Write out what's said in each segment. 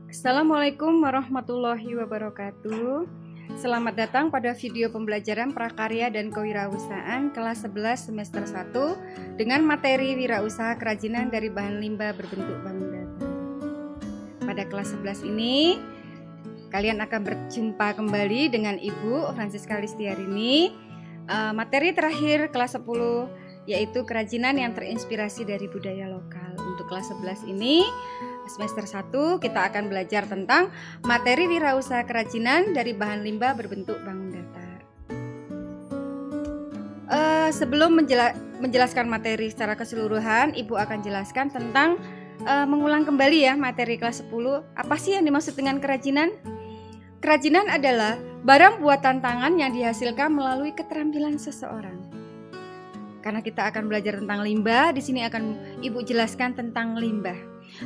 Assalamualaikum warahmatullahi wabarakatuh. Selamat datang pada video pembelajaran prakarya dan kewirausahaan kelas 11 semester 1 dengan materi wirausaha kerajinan dari bahan limbah berbentuk bangun datar. Pada kelas 11 ini kalian akan berjumpa kembali dengan Ibu Francisca Listiarini. Materi terakhir kelas 10 yaitu kerajinan yang terinspirasi dari budaya lokal. Untuk kelas 11 ini semester 1 kita akan belajar tentang materi wirausaha kerajinan dari bahan limbah berbentuk bangun datar. Sebelum menjelaskan materi secara keseluruhan, Ibu akan jelaskan tentang mengulang kembali ya materi kelas 10. Apa sih yang dimaksud dengan kerajinan? Kerajinan adalah barang buatan tangan yang dihasilkan melalui keterampilan seseorang. Karena kita akan belajar tentang limbah, di sini akan Ibu jelaskan tentang limbah.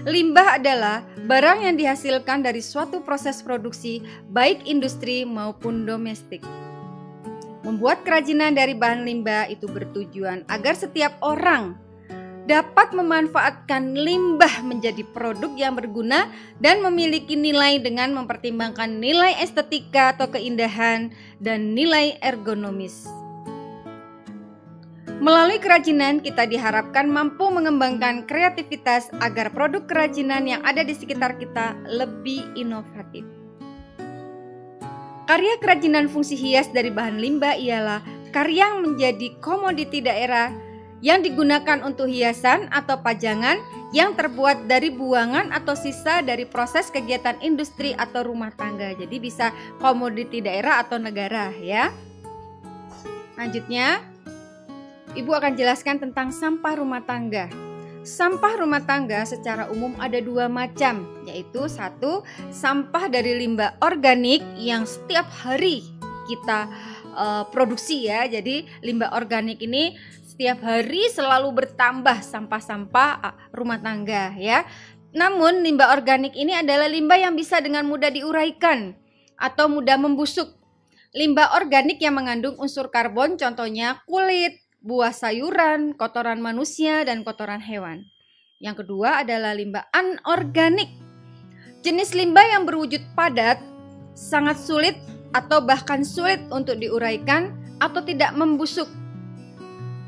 Limbah adalah barang yang dihasilkan dari suatu proses produksi, baik industri maupun domestik. Membuat kerajinan dari bahan limbah itu bertujuan agar setiap orang dapat memanfaatkan limbah menjadi produk yang berguna dan memiliki nilai dengan mempertimbangkan nilai estetika atau keindahan dan nilai ergonomis. Melalui kerajinan, kita diharapkan mampu mengembangkan kreativitas agar produk kerajinan yang ada di sekitar kita lebih inovatif. Karya kerajinan fungsi hias dari bahan limbah ialah karya yang menjadi komoditi daerah yang digunakan untuk hiasan atau pajangan yang terbuat dari buangan atau sisa dari proses kegiatan industri atau rumah tangga. Jadi bisa komoditi daerah atau negara ya. Lanjutnya, Ibu akan jelaskan tentang sampah rumah tangga. Sampah rumah tangga secara umum ada dua macam, yaitu satu, sampah dari limbah organik yang setiap hari kita produksi ya. Jadi limbah organik ini setiap hari selalu bertambah sampah-sampah rumah tangga ya. Namun limbah organik ini adalah limbah yang bisa dengan mudah diuraikan atau mudah membusuk. Limbah organik yang mengandung unsur karbon contohnya kulit, buah sayuran, kotoran manusia, dan kotoran hewan. Yang kedua adalah limbah anorganik. Jenis limbah yang berwujud padat, sangat sulit atau bahkan sulit untuk diuraikan atau tidak membusuk.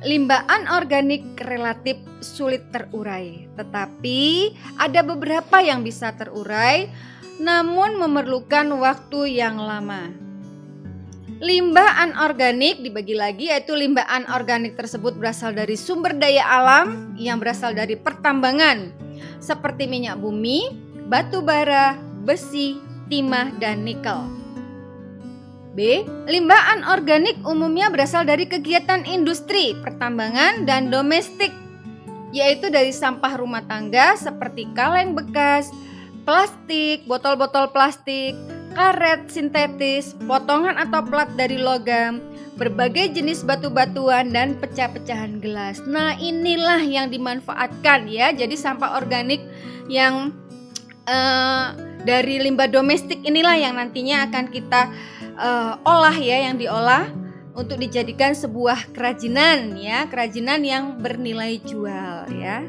Limbah anorganik relatif sulit terurai, tetapi ada beberapa yang bisa terurai namun memerlukan waktu yang lama. Limbah anorganik dibagi lagi, yaitu limbah anorganik tersebut berasal dari sumber daya alam yang berasal dari pertambangan seperti minyak bumi, batu bara, besi, timah, dan nikel. B. Limbah anorganik umumnya berasal dari kegiatan industri, pertambangan, dan domestik, yaitu dari sampah rumah tangga seperti kaleng bekas, plastik, botol-botol plastik, karet sintetis, potongan atau plat dari logam, berbagai jenis batu-batuan, dan pecah-pecahan gelas. Nah, inilah yang dimanfaatkan ya. Jadi sampah organik yang dari limbah domestik inilah yang nantinya akan kita olah ya, yang diolah untuk dijadikan sebuah kerajinan ya, kerajinan yang bernilai jual ya.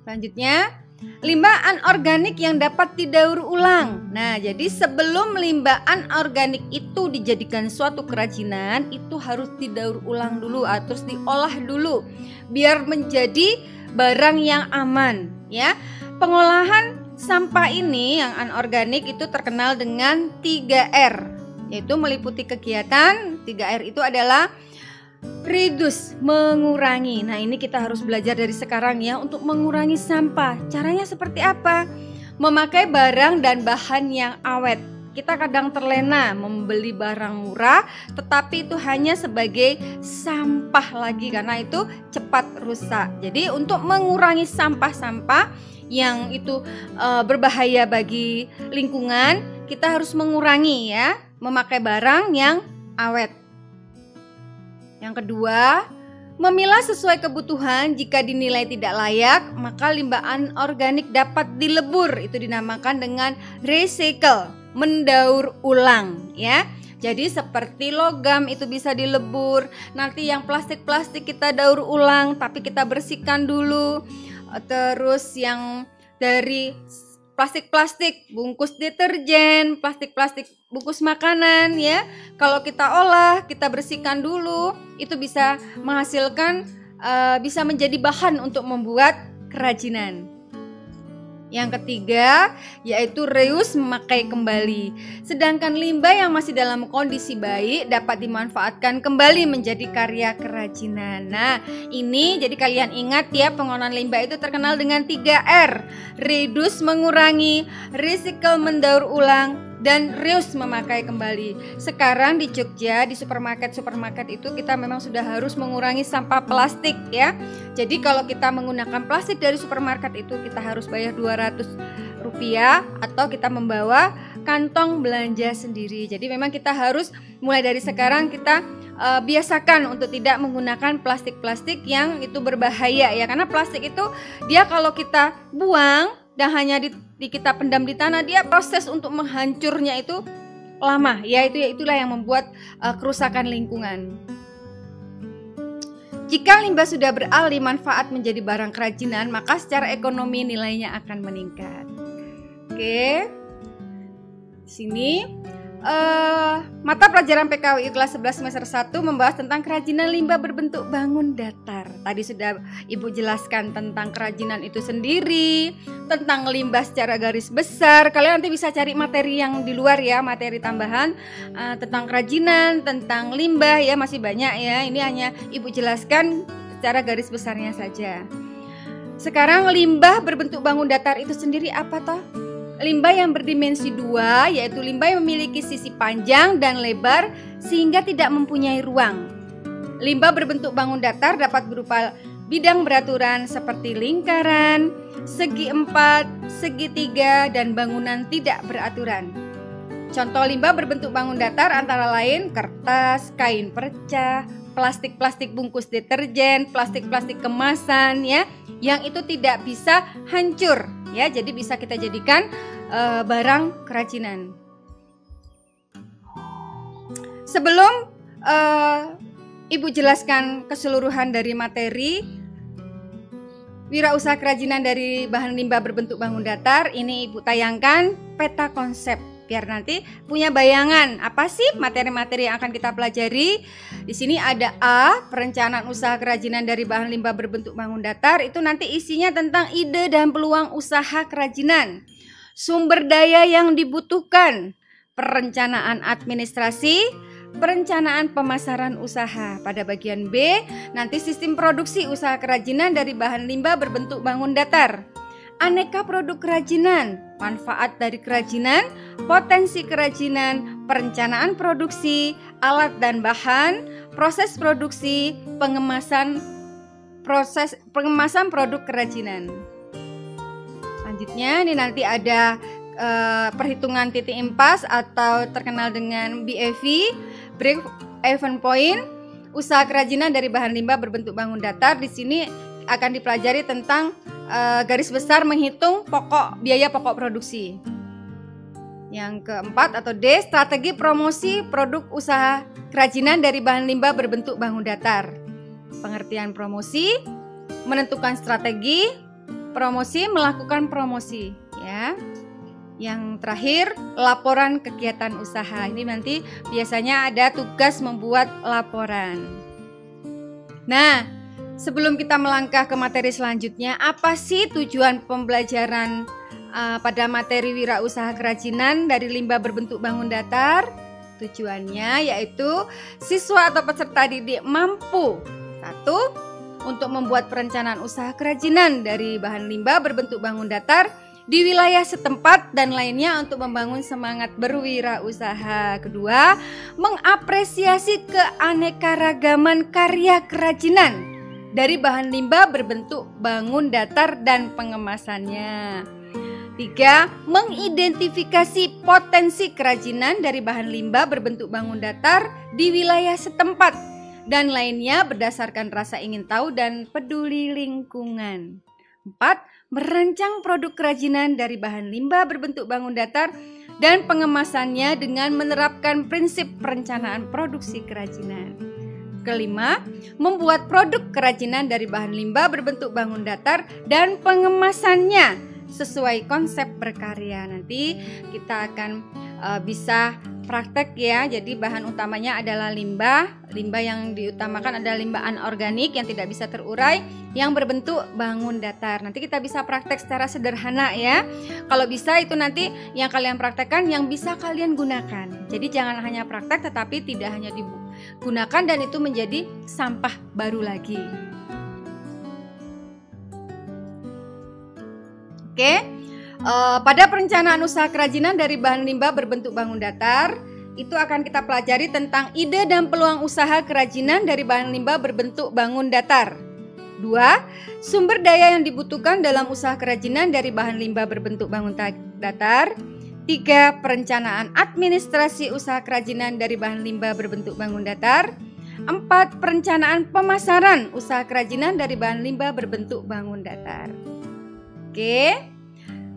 Selanjutnya, limbah anorganik yang dapat didaur ulang. Nah, jadi sebelum limbah anorganik itu dijadikan suatu kerajinan, itu harus didaur ulang dulu atau diolah dulu biar menjadi barang yang aman ya. Pengolahan sampah ini yang anorganik itu terkenal dengan 3R, yaitu meliputi kegiatan 3R itu adalah reduce, mengurangi. Nah, ini kita harus belajar dari sekarang ya untuk mengurangi sampah. Caranya seperti apa? Memakai barang dan bahan yang awet. Kita kadang terlena membeli barang murah, tetapi itu hanya sebagai sampah lagi karena itu cepat rusak. Jadi untuk mengurangi sampah-sampah yang itu berbahaya bagi lingkungan, kita harus mengurangi ya, memakai barang yang awet. Yang kedua, memilah sesuai kebutuhan. Jika dinilai tidak layak, maka limbah anorganik dapat dilebur. Itu dinamakan dengan recycle, mendaur ulang ya. Jadi seperti logam itu bisa dilebur. Nanti yang plastik-plastik kita daur ulang, tapi kita bersihkan dulu. Terus yang dari plastik-plastik bungkus deterjen, plastik-plastik bungkus makanan ya. Kalau kita olah, kita bersihkan dulu, itu bisa menghasilkan bisa menjadi bahan untuk membuat kerajinan. Yang ketiga yaitu reuse, memakai kembali. Sedangkan limbah yang masih dalam kondisi baik dapat dimanfaatkan kembali menjadi karya kerajinan. Nah, ini jadi kalian ingat ya, pengolahan limbah itu terkenal dengan 3R. Reduce, mengurangi, recycle, mendaur ulang, dan reuse, memakai kembali. Sekarang di Jogja, di supermarket itu kita memang sudah harus mengurangi sampah plastik ya. Jadi kalau kita menggunakan plastik dari supermarket itu kita harus bayar Rp200 atau kita membawa kantong belanja sendiri. Jadi memang kita harus mulai dari sekarang kita biasakan untuk tidak menggunakan plastik-plastik yang itu berbahaya ya. Karena plastik itu dia kalau kita buang dan hanya kita pendam di tanah, dia proses untuk menghancurnya itu lama ya, itulah yang membuat kerusakan lingkungan. Jika limbah sudah beralih manfaat menjadi barang kerajinan, maka secara ekonomi nilainya akan meningkat. Oke, sini mata pelajaran PKWI kelas 11 semester 1 membahas tentang kerajinan limbah berbentuk bangun datar. Tadi sudah Ibu jelaskan tentang kerajinan itu sendiri, tentang limbah secara garis besar. Kalian nanti bisa cari materi yang di luar ya, materi tambahan tentang kerajinan, tentang limbah ya, masih banyak ya. Ini hanya Ibu jelaskan secara garis besarnya saja. Sekarang limbah berbentuk bangun datar itu sendiri apa toh? Limbah yang berdimensi 2, yaitu limbah yang memiliki sisi panjang dan lebar sehingga tidak mempunyai ruang. Limbah berbentuk bangun datar dapat berupa bidang beraturan seperti lingkaran, segi 4, segitiga, dan bangunan tidak beraturan. Contoh limbah berbentuk bangun datar antara lain kertas, kain perca, plastik-plastik bungkus deterjen, plastik-plastik kemasan ya, yang itu tidak bisa hancur ya, jadi bisa kita jadikan barang kerajinan. Sebelum Ibu jelaskan keseluruhan dari materi wirausaha kerajinan dari bahan limbah berbentuk bangun datar, ini Ibu tayangkan peta konsep biar nanti punya bayangan apa sih materi-materi yang akan kita pelajari. Di sini ada A, perencanaan usaha kerajinan dari bahan limbah berbentuk bangun datar. Itu nanti isinya tentang ide dan peluang usaha kerajinan, sumber daya yang dibutuhkan, perencanaan administrasi, perencanaan pemasaran usaha. Pada bagian B, nanti sistem produksi usaha kerajinan dari bahan limbah berbentuk bangun datar, aneka produk kerajinan, manfaat dari kerajinan, potensi kerajinan, perencanaan produksi, alat dan bahan, proses produksi, pengemasan produk kerajinan. Selanjutnya ini nanti ada perhitungan titik impas atau terkenal dengan BEV, Break Even Point, usaha kerajinan dari bahan limbah berbentuk bangun datar. Di sini akan dipelajari tentang garis besar menghitung biaya pokok produksi. Yang keempat atau D, strategi promosi produk usaha kerajinan dari bahan limbah berbentuk bangun datar. Pengertian promosi, menentukan strategi promosi, melakukan promosi ya. Yang terakhir, laporan kegiatan usaha. Ini nanti biasanya ada tugas membuat laporan. Nah, sebelum kita melangkah ke materi selanjutnya, apa sih tujuan pembelajaran pada materi wirausaha kerajinan dari limbah berbentuk bangun datar? Tujuannya yaitu siswa atau peserta didik mampu: 1. Untuk membuat perencanaan usaha kerajinan dari bahan limbah berbentuk bangun datar di wilayah setempat dan lainnya untuk membangun semangat berwirausaha. 2. Mengapresiasi keanekaragaman karya kerajinan dari bahan limbah berbentuk bangun datar dan pengemasannya. 3. Mengidentifikasi potensi kerajinan dari bahan limbah berbentuk bangun datar di wilayah setempat dan lainnya berdasarkan rasa ingin tahu dan peduli lingkungan. 4. Merancang produk kerajinan dari bahan limbah berbentuk bangun datar dan pengemasannya dengan menerapkan prinsip perencanaan produksi kerajinan. 5. Membuat produk kerajinan dari bahan limbah berbentuk bangun datar dan pengemasannya sesuai konsep berkarya. Nanti kita akan bisa praktek ya. Jadi bahan utamanya adalah limbah. Limbah yang diutamakan adalah limbah anorganik yang tidak bisa terurai, yang berbentuk bangun datar. Nanti kita bisa praktek secara sederhana ya. Kalau bisa itu nanti yang kalian praktekkan yang bisa kalian gunakan. Jadi jangan hanya praktek tetapi tidak hanya digunakan dan itu menjadi sampah baru lagi. Oke. Pada perencanaan usaha kerajinan dari bahan limbah berbentuk bangun datar, itu akan kita pelajari tentang ide dan peluang usaha kerajinan dari bahan limbah berbentuk bangun datar. 2. Sumber daya yang dibutuhkan dalam usaha kerajinan dari bahan limbah berbentuk bangun datar. 3. Perencanaan administrasi usaha kerajinan dari bahan limbah berbentuk bangun datar. 4. Perencanaan pemasaran usaha kerajinan dari bahan limbah berbentuk bangun datar. Oke.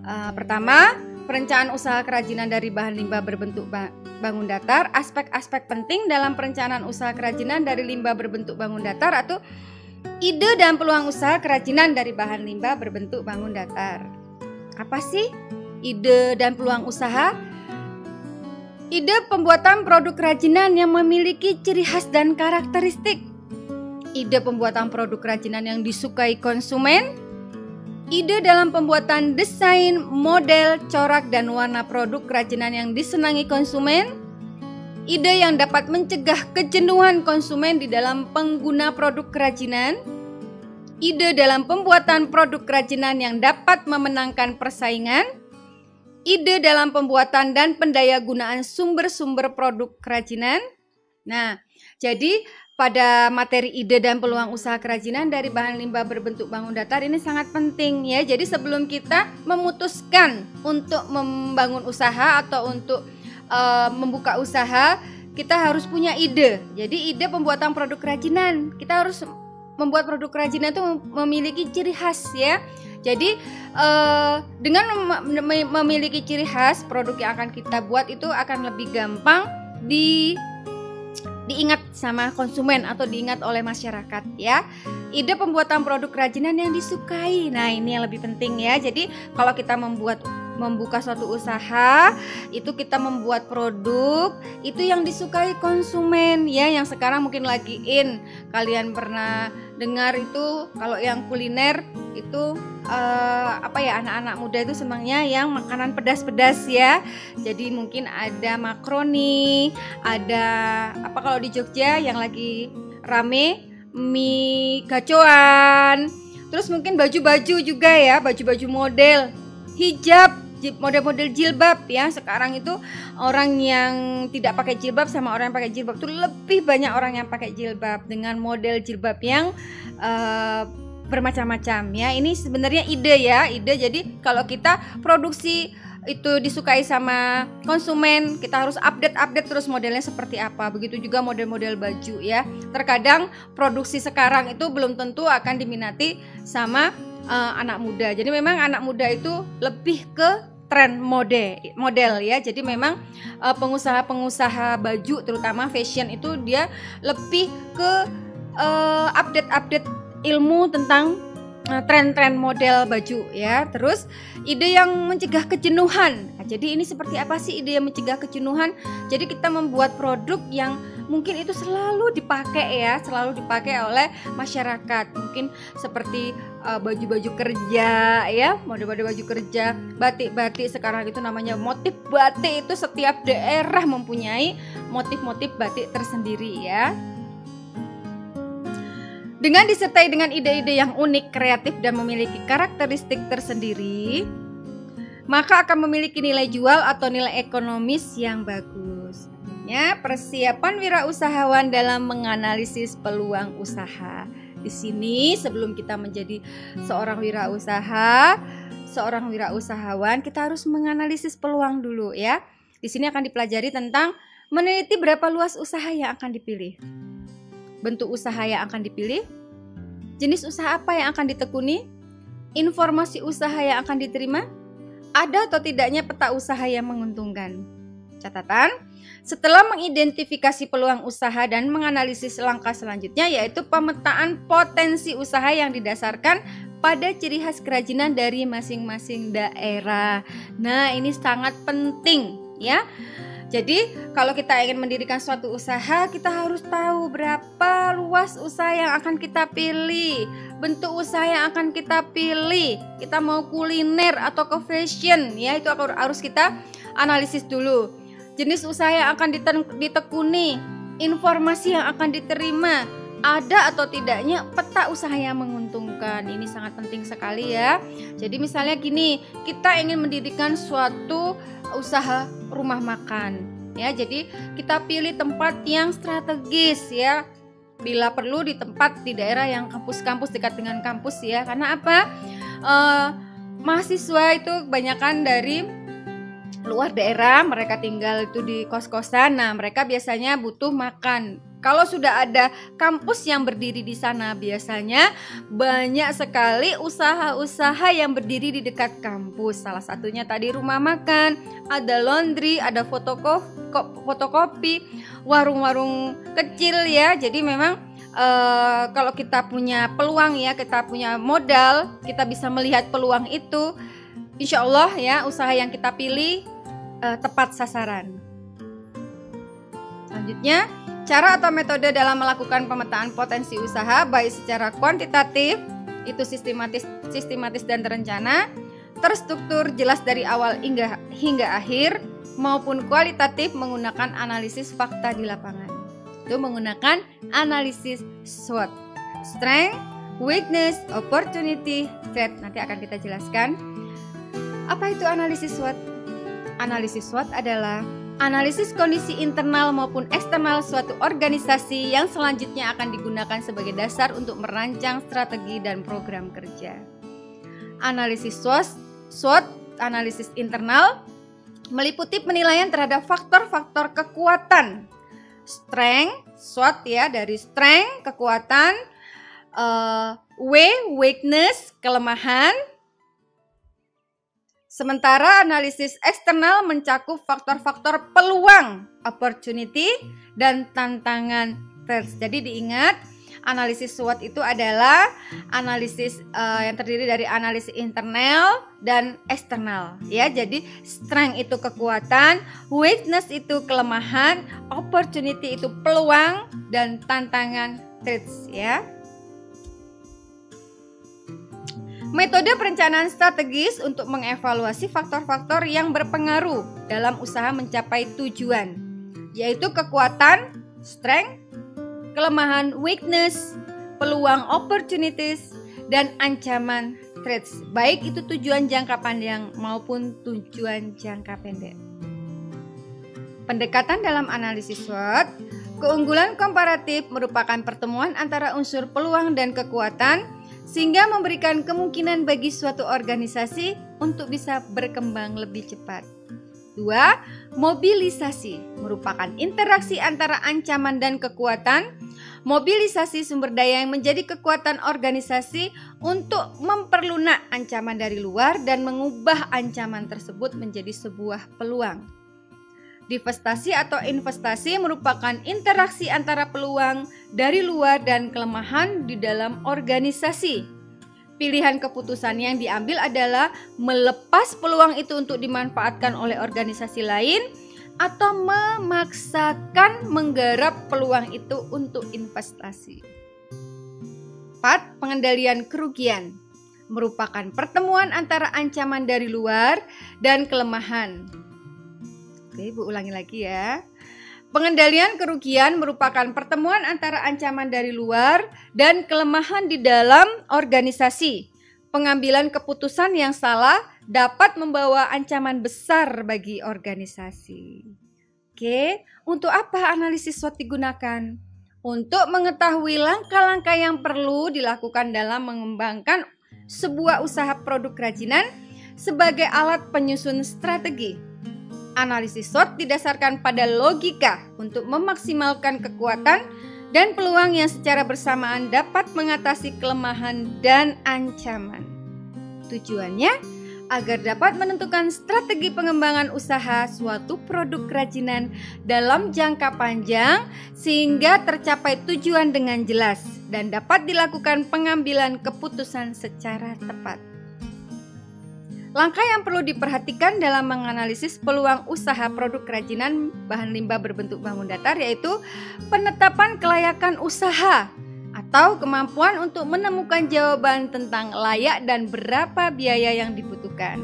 Pertama, perencanaan usaha kerajinan dari bahan limbah berbentuk bangun datar. Aspek-aspek penting dalam perencanaan usaha kerajinan dari limbah berbentuk bangun datar atau ide dan peluang usaha kerajinan dari bahan limbah berbentuk bangun datar. Apa sih ide dan peluang usaha? Ide pembuatan produk kerajinan yang memiliki ciri khas dan karakteristik. Ide pembuatan produk kerajinan yang disukai konsumen. Ide dalam pembuatan desain, model, corak, dan warna produk kerajinan yang disenangi konsumen. Ide yang dapat mencegah kejenuhan konsumen di dalam pengguna produk kerajinan. Ide dalam pembuatan produk kerajinan yang dapat memenangkan persaingan. Ide dalam pembuatan dan pendayagunaan sumber-sumber produk kerajinan. Nah, jadi pada materi ide dan peluang usaha kerajinan dari bahan limbah berbentuk bangun datar ini sangat penting ya. Jadi sebelum kita memutuskan untuk membangun usaha atau untuk membuka usaha, kita harus punya ide. Jadi ide pembuatan produk kerajinan. Kita harus membuat produk kerajinan itu memiliki ciri khas ya. Jadi dengan memiliki ciri khas, produk yang akan kita buat itu akan lebih gampang diingat sama konsumen atau diingat oleh masyarakat ya. Ide pembuatan produk kerajinan yang disukai. Nah, ini yang lebih penting ya. Jadi kalau kita membuka suatu usaha, itu kita membuat produk itu yang disukai konsumen ya, yang sekarang mungkin lagi in. Kalian pernah dengar itu kalau yang kuliner itu anak-anak muda itu senangnya yang makanan pedas-pedas ya. Jadi mungkin ada makaroni, ada kalau di Jogja yang lagi rame mie gacoan. Terus mungkin baju-baju juga ya, baju-baju model hijab, model-model jilbab ya. Sekarang itu orang yang tidak pakai jilbab sama orang yang pakai jilbab itu lebih banyak orang yang pakai jilbab dengan model jilbab yang bermacam-macam ya. Ini sebenarnya ide ya, ide. Jadi kalau kita produksi itu disukai sama konsumen, kita harus update terus modelnya seperti apa. Begitu juga model-model baju ya. Terkadang produksi sekarang itu belum tentu akan diminati sama anak muda. Jadi memang anak muda itu lebih ke tren model ya. Jadi memang pengusaha-pengusaha baju terutama fashion itu dia lebih ke update ilmu tentang tren-tren model baju ya. Terus ide yang mencegah kejenuhan. Nah, jadi ini seperti apa sih ide yang mencegah kejenuhan? Jadi kita membuat produk yang mungkin itu selalu dipakai ya, selalu dipakai oleh masyarakat. Mungkin seperti baju-baju kerja ya, model-model baju kerja, batik-batik sekarang itu namanya motif batik. Itu setiap daerah mempunyai motif-motif batik tersendiri ya. Dengan disertai dengan ide-ide yang unik, kreatif, dan memiliki karakteristik tersendiri, maka akan memiliki nilai jual atau nilai ekonomis yang bagus. Ya, persiapan wirausahawan dalam menganalisis peluang usaha. Di sini sebelum kita menjadi seorang wirausahawan, kita harus menganalisis peluang dulu ya. Di sini akan dipelajari tentang meneliti berapa luas usaha yang akan dipilih. Bentuk usaha yang akan dipilih, jenis usaha apa yang akan ditekuni, informasi usaha yang akan diterima, ada atau tidaknya peta usaha yang menguntungkan. Catatan, setelah mengidentifikasi peluang usaha dan menganalisis langkah selanjutnya yaitu pemetaan potensi usaha yang didasarkan pada ciri khas kerajinan dari masing-masing daerah. Nah, ini sangat penting ya. Jadi kalau kita ingin mendirikan suatu usaha, kita harus tahu berapa luas usaha yang akan kita pilih, bentuk usaha yang akan kita pilih. Kita mau kuliner atau ke fashion ya, itu harus kita analisis dulu. Jenis usaha yang akan ditekuni, informasi yang akan diterima, ada atau tidaknya peta usaha yang menguntungkan. Ini sangat penting sekali ya. Jadi misalnya gini, kita ingin mendirikan suatu usaha rumah makan ya, jadi kita pilih tempat yang strategis ya, bila perlu di tempat di daerah yang kampus-kampus, dekat dengan kampus ya. Karena apa? Mahasiswa itu kebanyakan dari luar daerah, mereka tinggal itu di kos-kosan. Nah, mereka biasanya butuh makan. Kalau sudah ada kampus yang berdiri di sana, biasanya banyak sekali usaha-usaha yang berdiri di dekat kampus. Salah satunya tadi rumah makan, ada laundry, ada fotokopi, warung-warung kecil ya. Jadi memang kalau kita punya peluang ya, kita punya modal, kita bisa melihat peluang itu, insya Allah ya usaha yang kita pilih tepat sasaran. Selanjutnya, cara atau metode dalam melakukan pemetaan potensi usaha baik secara kuantitatif, itu sistematis dan terencana, terstruktur jelas dari awal hingga akhir, maupun kualitatif menggunakan analisis fakta di lapangan. Itu menggunakan analisis SWOT, strength, weakness, opportunity, threat. Nanti akan kita jelaskan. Apa itu analisis SWOT? Analisis SWOT adalah analisis kondisi internal maupun eksternal suatu organisasi yang selanjutnya akan digunakan sebagai dasar untuk merancang strategi dan program kerja. Analisis SWOT, analisis internal, meliputi penilaian terhadap faktor-faktor kekuatan. Strength, SWOT ya, dari strength, kekuatan, weakness, kelemahan. Sementara analisis eksternal mencakup faktor-faktor peluang, opportunity, dan tantangan, threats. Jadi diingat, analisis SWOT itu adalah analisis yang terdiri dari analisis internal dan eksternal ya. Jadi strength itu kekuatan, weakness itu kelemahan, opportunity itu peluang, dan tantangan, threats ya. Metode perencanaan strategis untuk mengevaluasi faktor-faktor yang berpengaruh dalam usaha mencapai tujuan, yaitu kekuatan, strength, kelemahan, weakness, peluang, opportunities, dan ancaman, threats, baik itu tujuan jangka panjang maupun tujuan jangka pendek. Pendekatan dalam analisis SWOT, keunggulan komparatif merupakan pertemuan antara unsur peluang dan kekuatan sehingga memberikan kemungkinan bagi suatu organisasi untuk bisa berkembang lebih cepat. 2. Mobilisasi merupakan interaksi antara ancaman dan kekuatan. Mobilisasi sumber daya yang menjadi kekuatan organisasi untuk memperlunak ancaman dari luar dan mengubah ancaman tersebut menjadi sebuah peluang. Divestasi atau investasi merupakan interaksi antara peluang dari luar dan kelemahan di dalam organisasi. Pilihan keputusan yang diambil adalah melepas peluang itu untuk dimanfaatkan oleh organisasi lain atau memaksakan menggarap peluang itu untuk investasi. 4. Pengendalian kerugian merupakan pertemuan antara ancaman dari luar dan kelemahan. Oke, Ibu ulangi lagi ya. Pengendalian kerugian merupakan pertemuan antara ancaman dari luar dan kelemahan di dalam organisasi. Pengambilan keputusan yang salah dapat membawa ancaman besar bagi organisasi. Oke, untuk apa analisis SWOT digunakan? Untuk mengetahui langkah-langkah yang perlu dilakukan dalam mengembangkan sebuah usaha produk kerajinan sebagai alat penyusun strategi. Analisis SWOT didasarkan pada logika untuk memaksimalkan kekuatan dan peluang yang secara bersamaan dapat mengatasi kelemahan dan ancaman. Tujuannya agar dapat menentukan strategi pengembangan usaha suatu produk kerajinan dalam jangka panjang sehingga tercapai tujuan dengan jelas. dan dapat dilakukan pengambilan keputusan secara tepat. Langkah yang perlu diperhatikan dalam menganalisis peluang usaha produk kerajinan bahan limbah berbentuk bangun datar yaitu penetapan kelayakan usaha atau kemampuan untuk menemukan jawaban tentang layak dan berapa biaya yang dibutuhkan.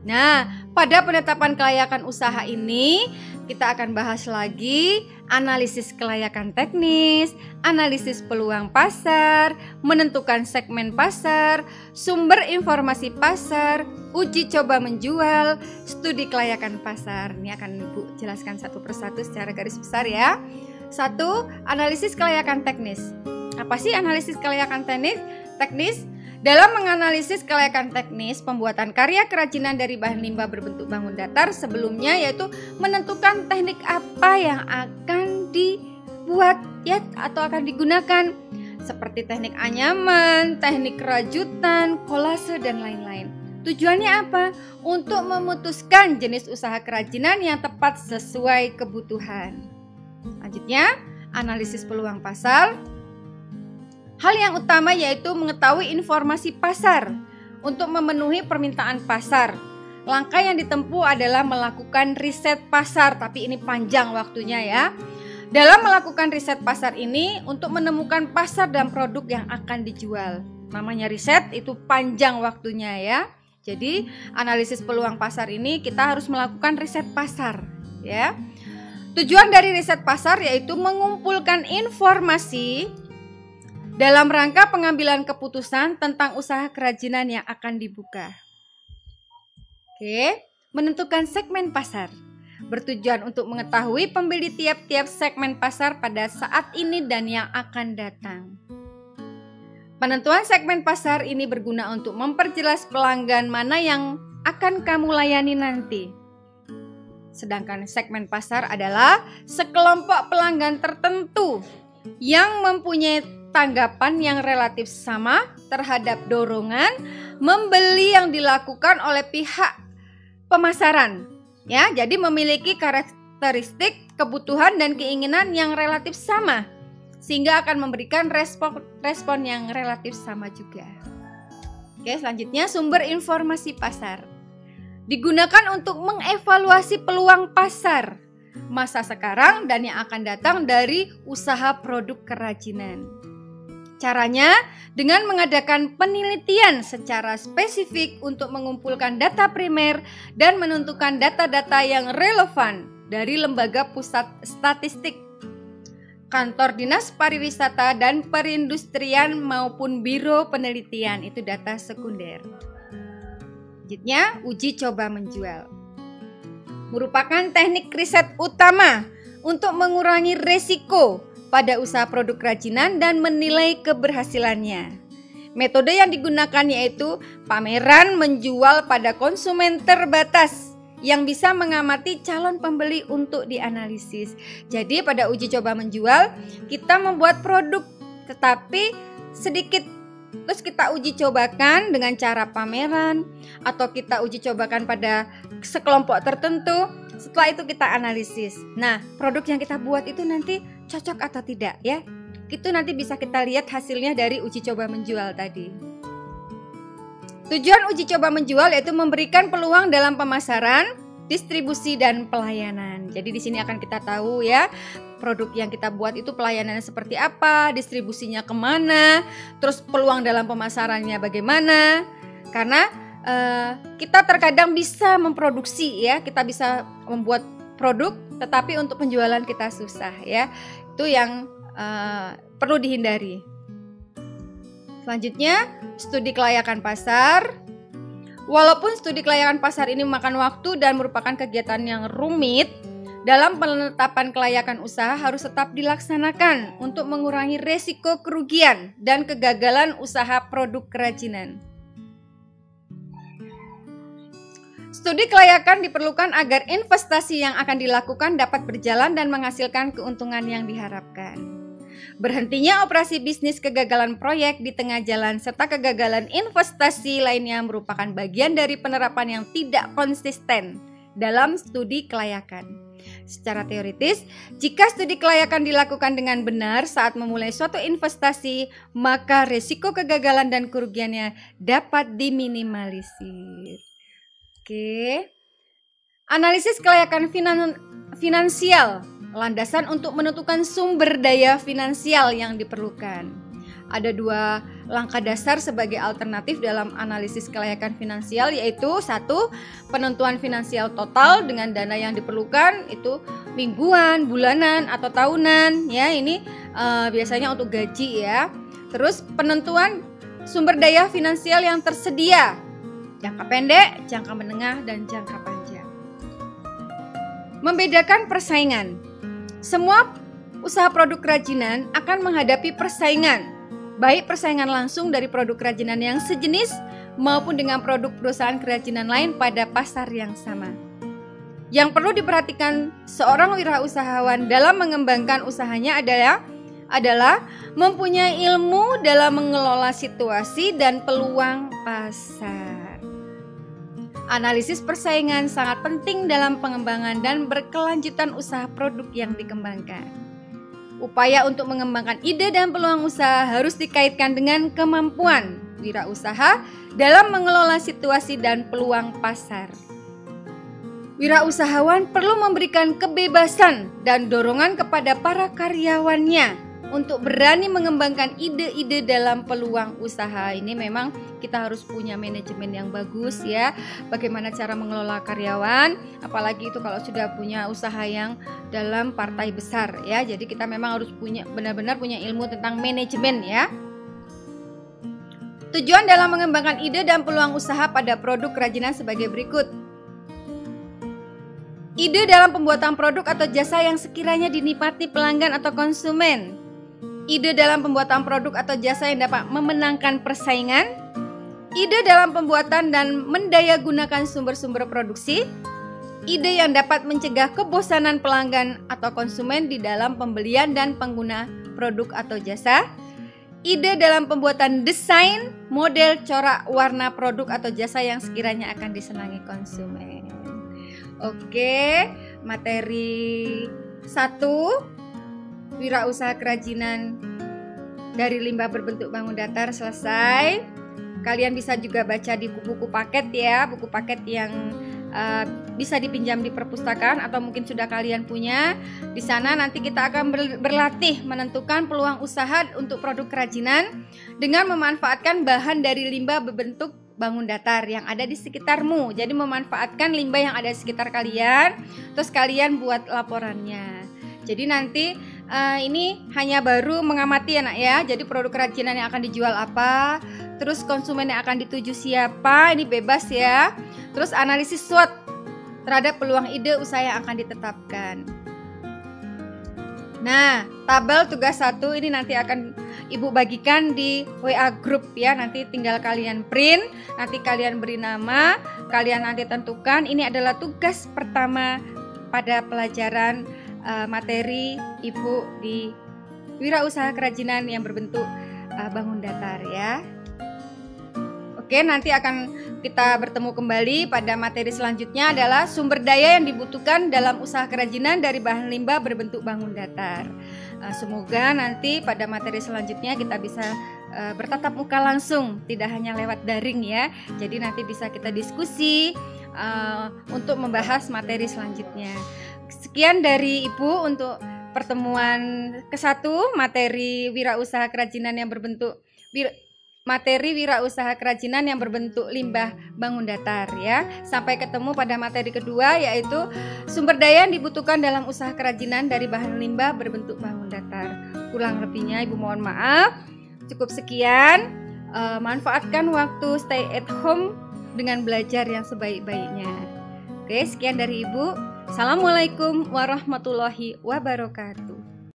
Nah, pada penetapan kelayakan usaha ini kita akan bahas lagi analisis kelayakan teknis, analisis peluang pasar, menentukan segmen pasar, sumber informasi pasar, uji coba menjual, studi kelayakan pasar. Ini akan Ibu jelaskan satu persatu secara garis besar ya. 1. Analisis kelayakan teknis. Apa sih analisis kelayakan teknis? Dalam menganalisis kelayakan teknis pembuatan karya kerajinan dari bahan limbah berbentuk bangun datar sebelumnya yaitu menentukan teknik apa yang akan dibuat ya atau akan digunakan seperti teknik anyaman, teknik rajutan, kolase dan lain-lain. Tujuannya apa? Untuk memutuskan jenis usaha kerajinan yang tepat sesuai kebutuhan. Lanjutnya, analisis peluang pasar. Hal yang utama yaitu mengetahui informasi pasar untuk memenuhi permintaan pasar. Langkah yang ditempuh adalah melakukan riset pasar, tapi ini panjang waktunya ya. Dalam melakukan riset pasar ini untuk menemukan pasar dan produk yang akan dijual. Namanya riset itu panjang waktunya ya. Jadi analisis peluang pasar ini kita harus melakukan riset pasar ya. Tujuan dari riset pasar yaitu mengumpulkan informasi dalam rangka pengambilan keputusan tentang usaha kerajinan yang akan dibuka. Oke, menentukan segmen pasar. Bertujuan untuk mengetahui pembeli tiap-tiap segmen pasar pada saat ini dan yang akan datang. Penentuan segmen pasar ini berguna untuk memperjelas pelanggan mana yang akan kamu layani nanti. Sedangkan segmen pasar adalah sekelompok pelanggan tertentu yang mempunyai tanggapan yang relatif sama terhadap dorongan membeli yang dilakukan oleh pihak pemasaran. Ya, jadi memiliki karakteristik, kebutuhan dan keinginan yang relatif sama sehingga akan memberikan respon yang relatif sama juga. Oke, selanjutnya sumber informasi pasar. Digunakan untuk mengevaluasi peluang pasar masa sekarang dan yang akan datang dari usaha produk kerajinan. Caranya dengan mengadakan penelitian secara spesifik untuk mengumpulkan data primer dan menentukan data-data yang relevan dari lembaga pusat statistik, kantor dinas pariwisata dan perindustrian maupun biro penelitian, itu data sekunder. Selanjutnya, uji coba menjual. Merupakan teknik riset utama untuk mengurangi resiko pada usaha produk kerajinan dan menilai keberhasilannya. Metode yang digunakan yaitu pameran menjual pada konsumen terbatas yang bisa mengamati calon pembeli untuk dianalisis. Jadi pada uji coba menjual kita membuat produk tetapi sedikit, terus kita uji cobakan dengan cara pameran atau kita uji cobakan pada sekelompok tertentu. Setelah itu kita analisis. Nah, produk yang kita buat itu nanti cocok atau tidak ya. Itu nanti bisa kita lihat hasilnya dari uji coba menjual tadi. Tujuan uji coba menjual yaitu memberikan peluang dalam pemasaran, distribusi dan pelayanan. Jadi di sini akan kita tahu ya, produk yang kita buat itu pelayanannya seperti apa, distribusinya kemana, terus peluang dalam pemasarannya bagaimana. Karena kita terkadang bisa memproduksi ya, kita bisa membuat produk tetapi untuk penjualan kita susah ya. Itu yang perlu dihindari. Selanjutnya, studi kelayakan pasar. Walaupun studi kelayakan pasar ini memakan waktu dan merupakan kegiatan yang rumit, dalam penetapan kelayakan usaha harus tetap dilaksanakan untuk mengurangi resiko kerugian dan kegagalan usaha produk kerajinan. Studi kelayakan diperlukan agar investasi yang akan dilakukan dapat berjalan dan menghasilkan keuntungan yang diharapkan. Berhentinya operasi bisnis, kegagalan proyek di tengah jalan, serta kegagalan investasi lainnya merupakan bagian dari penerapan yang tidak konsisten dalam studi kelayakan. Secara teoritis, jika studi kelayakan dilakukan dengan benar saat memulai suatu investasi, maka risiko kegagalan dan kerugiannya dapat diminimalisir. Oke. Analisis kelayakan finansial, landasan untuk menentukan sumber daya finansial yang diperlukan. Ada 2 langkah dasar sebagai alternatif dalam analisis kelayakan finansial, yaitu 1. Penentuan finansial total dengan dana yang diperlukan itu mingguan, bulanan, atau tahunan ya. Ini biasanya untuk gaji ya. Terus penentuan sumber daya finansial yang tersedia, jangka pendek, jangka menengah, dan jangka panjang. Membedakan persaingan. Semua usaha produk kerajinan akan menghadapi persaingan, baik persaingan langsung dari produk kerajinan yang sejenis maupun dengan produk perusahaan kerajinan lain pada pasar yang sama. Yang perlu diperhatikan seorang wirausahawan dalam mengembangkan usahanya adalah mempunyai ilmu dalam mengelola situasi dan peluang pasar. Analisis persaingan sangat penting dalam pengembangan dan berkelanjutan usaha produk yang dikembangkan. Upaya untuk mengembangkan ide dan peluang usaha harus dikaitkan dengan kemampuan wirausaha dalam mengelola situasi dan peluang pasar. Wirausahawan perlu memberikan kebebasan dan dorongan kepada para karyawannya untuk berani mengembangkan ide-ide dalam peluang usaha. Ini memang kita harus punya manajemen yang bagus ya. Bagaimana cara mengelola karyawan, apalagi itu kalau sudah punya usaha yang dalam partai besar ya. Jadi kita memang harus benar-benar punya ilmu tentang manajemen ya. Tujuan dalam mengembangkan ide dan peluang usaha pada produk kerajinan sebagai berikut. Ide dalam pembuatan produk atau jasa yang sekiranya dinikmati pelanggan atau konsumen. Ide dalam pembuatan produk atau jasa yang dapat memenangkan persaingan. Ide dalam pembuatan dan mendayagunakan sumber-sumber produksi. Ide yang dapat mencegah kebosanan pelanggan atau konsumen di dalam pembelian dan pengguna produk atau jasa. Ide dalam pembuatan desain, model, corak, warna produk atau jasa yang sekiranya akan disenangi konsumen. Oke, materi 1, wirausaha kerajinan dari limbah berbentuk bangun datar selesai. Kalian bisa juga baca di buku paket ya, buku paket yang bisa dipinjam di perpustakaan atau mungkin sudah kalian punya. Di sana nanti kita akan berlatih menentukan peluang usaha untuk produk kerajinan dengan memanfaatkan bahan dari limbah berbentuk bangun datar yang ada di sekitarmu. Jadi memanfaatkan limbah yang ada di sekitar kalian, terus kalian buat laporannya. Jadi nanti ini hanya baru mengamati ya nak ya. Jadi produk kerajinan yang akan dijual apa, terus konsumen yang akan dituju siapa, ini bebas ya. Terus analisis SWOT terhadap peluang ide usaha yang akan ditetapkan. Nah, tabel tugas 1 ini nanti akan Ibu bagikan di WA group ya. Nanti tinggal kalian print, nanti kalian beri nama, kalian nanti tentukan. Ini adalah tugas pertama pada pelajaran materi Ibu di wirausaha kerajinan yang berbentuk bangun datar ya. Oke, nanti akan kita bertemu kembali pada materi selanjutnya adalah sumber daya yang dibutuhkan dalam usaha kerajinan dari bahan limbah berbentuk bangun datar. Semoga nanti pada materi selanjutnya kita bisa bertatap muka langsung, tidak hanya lewat daring ya. Jadi nanti bisa kita diskusi untuk membahas materi selanjutnya. Sekian dari Ibu untuk pertemuan ke-1 materi wirausaha kerajinan yang berbentuk limbah bangun datar ya. Sampai ketemu pada materi kedua, yaitu sumber daya yang dibutuhkan dalam usaha kerajinan dari bahan limbah berbentuk bangun datar. Kurang lebihnya Ibu mohon maaf. Cukup sekian. Manfaatkan waktu stay at home dengan belajar yang sebaik-baiknya. Oke, sekian dari Ibu. Assalamualaikum warahmatullahi wabarakatuh.